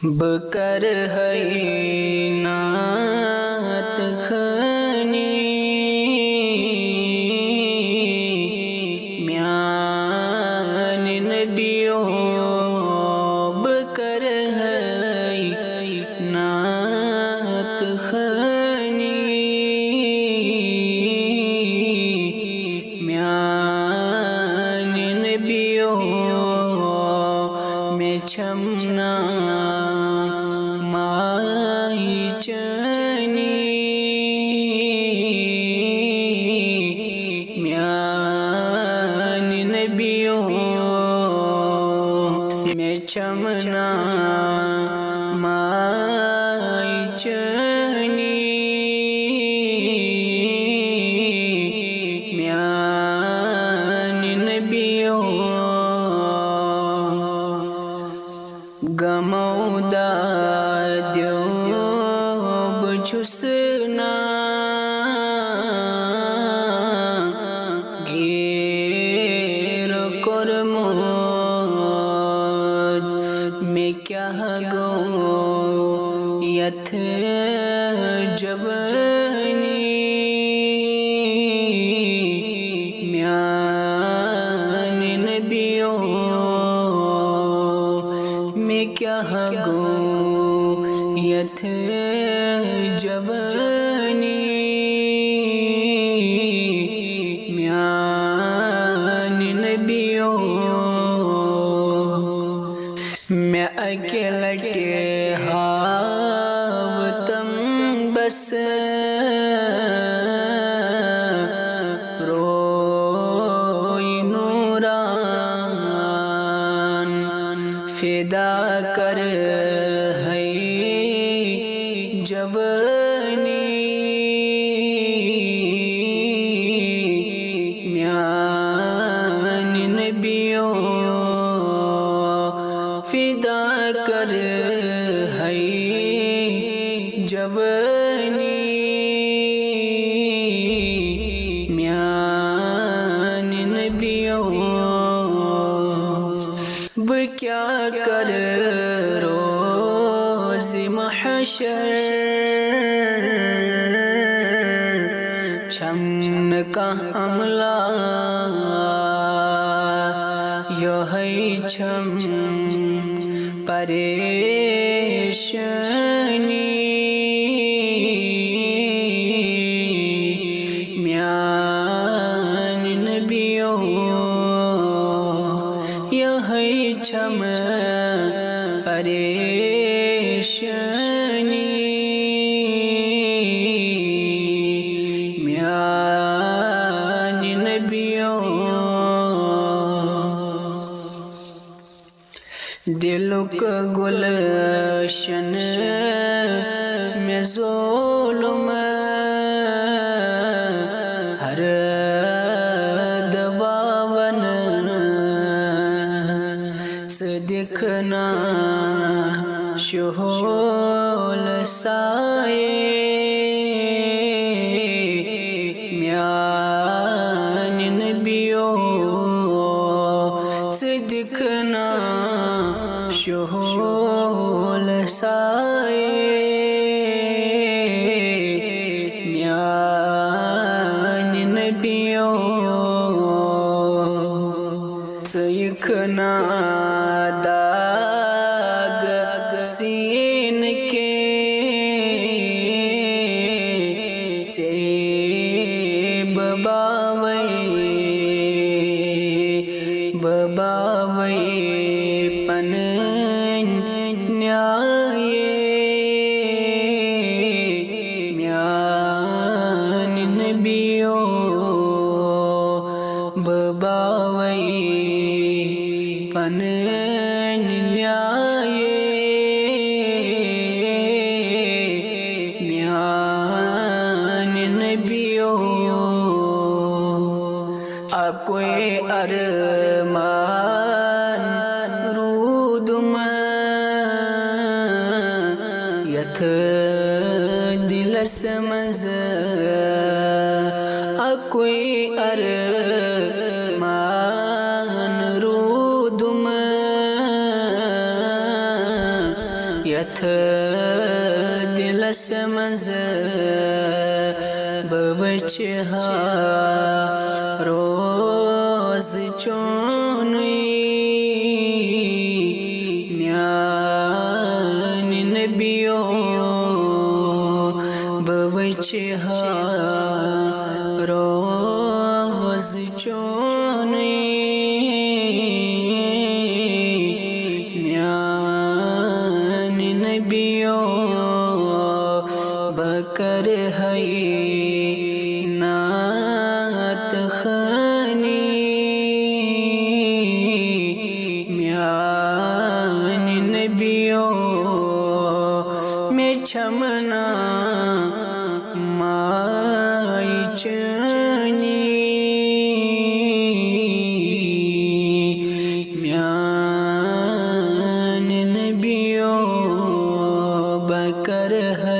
बकर है नात खनी म्यान नबियों बकर है नात खनी म्यान नबियों में छमना माई चनी म्यान नबियों में छमना माई चनी म्यान नबियों गमौदा द्यो बुझुसना घेर करमोद में क्या गो यथ जबनी म्यान नबियों में क्या गो यथ जबनी म्यान नबियों मैं अकेलटे हावतम बस रोई नूरान फिदा कर है जवनी म्यान नबियों फिदा कर है जवनी म्यान नबियों क्या कर रोज़ महशर छमन का अमला यो है छम परेशानी म्यान नबियों यह छम परेशानी म्यान नबियों दिलों का गुलशन में ज़ुल्म हर दवावन से दिखना शोल साए म्यान नबियों से दिखना शोल साए म्यान नबियों से दिखना दाग सीन के बबावै पन न्याय म्यान नबियों बबावै पन न्याय म्यान नबियों अब कोई अरमान रूदुम यथ दिलस मज अब कोई अरमान रूदुम यथ दिल समझ बबच रोज चोनुई म्यान नबियो बबच रोज चोनुई म्यान नबियो बकर है नात खानी म्यान नबियो में छमना माई चनी म्यान नबियो बकर है